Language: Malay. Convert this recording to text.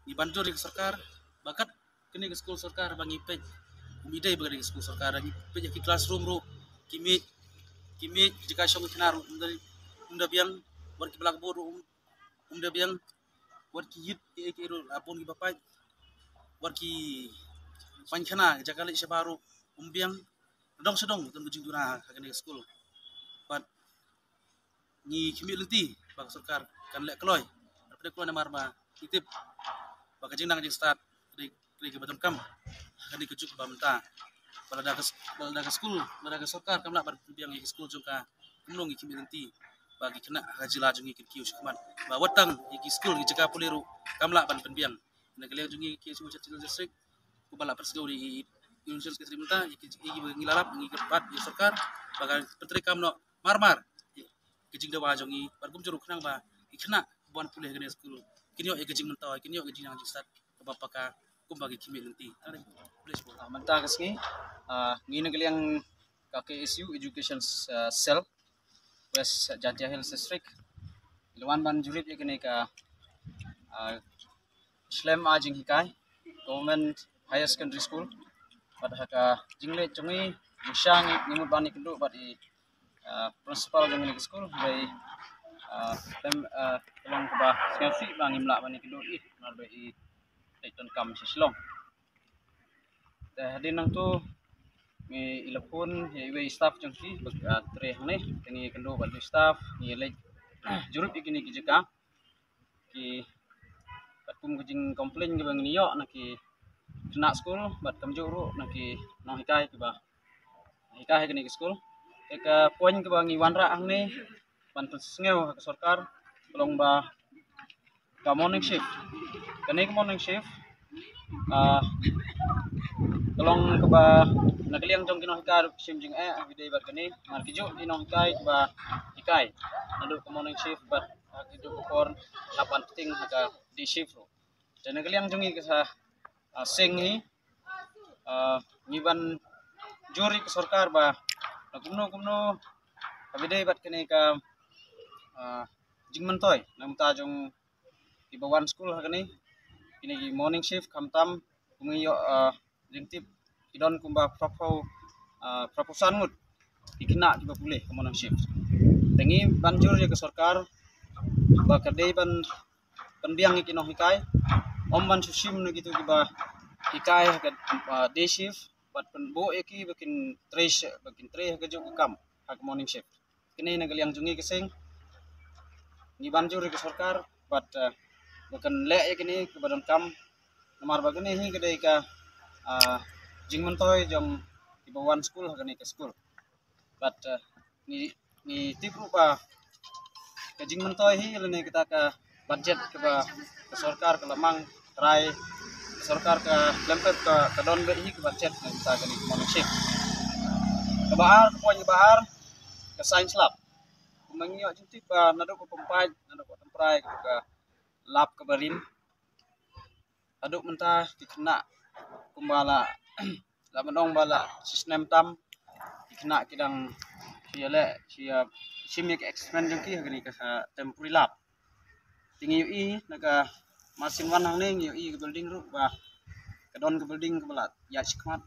Dibantu dari sarkar bakat kini ke sekolah sarkar bangi pej umidai bagari ke sekolah sarkar bangi pej ki classroom ru kimi jika syong kinaru dari biang war ki blackboard biang war ki yit ki ru apun ki bapai war ki pankhana jaka le baru biang dong sedong tun kucing tuna kini ke sekolah pat ni kimi lenti bang sarkar kan lek kloy pada kloy namar ma titip baka jinang jing start di ke batam kam kan di kucuk bamta balada ke school balada ke sarkar kam nak bar biang ke school jungka kumnong kimi lenti bagi kena hajila jungi ke kius kaman ba watang ki school ki jaka puliru kam la ban penbiang na kalian jungi ki su chat district ku bala persdo di universitas ketrimta ki ngilalap ngi kepat di sarkar baga petri kam no marmar kejing dawa jongi bargum juruk nang ba ikna buan pulih ke school kini yo kejing mentau kini yo kejing nang start ke bapaka kum bagi kimi lenti please bu manta kasni ngine kaliang KKSU education cell West Jatiah Hills District ilwan ban jurip yakni ka Islam ajing hikai government higher secondary school pada ka jingle chungi musang nimut bani kendu badi principal dengan school by tolong keba selfie bang imla bani kendu nar by iton kam sislong dah din nang tu mi ilapun iwe staff jengki tre hane tini kendu badi staff ni lek jurup ikini kijaka ki patum kujing komplain ke bang niyo naki kena school bat kamjuru naki no hikai ke ba hikai ke school ke poin ke bang iwanra angni ban sngeu ke sarkar tolong ba ka morning shift kene morning shift tolong ke ba nakaliang jong kino hikai sim jing video bat kene mar kiju ino hikai ke ba hikai nadu ke morning shift bat kidu ke por 8 ting ka di shift dan nakaliang jongi ke sa sing ni ngiban juri ke sarkar ba kumno kabide bat kene ka jingmantoy namta jong ibawan school hakani kini morning shift kamtam kumiyo jingtip idon kumba proposan mut ikina tiba pulih ke morning shift tengi banjur ya ke sarkar ba kadai ban penbiang ikino hikai omban susim na gitu kiba hikai ka day shift bat penbo eki bakin trace bakin tre ka jo kam hak morning shift kini nagaliang jungi kesing ni banjur ke sarkar bat bakan le kini ke badan kam namar bagani hi kedai ka jingmantoy jom ibawan school hakani ke school bat ni tipu ba ke jingmantoy hi lene kita ka budget ke ba ke sarkar ke lamang try sarkar ka lempet ka don be hi ke budget kita kani morning shift ke bahar ke poin bahar ke science lab mangyo jintip ba nado ko pempai nado ko temprai ke lab ke barin aduk mentah dikena kumbala la menong bala sistem tam dikena kidang siale siap simik expand jengki gani ka temporary lab tinggi ui naga masin wan hang ning ui ke building ru ba kedon ke building ke balat ya sikmat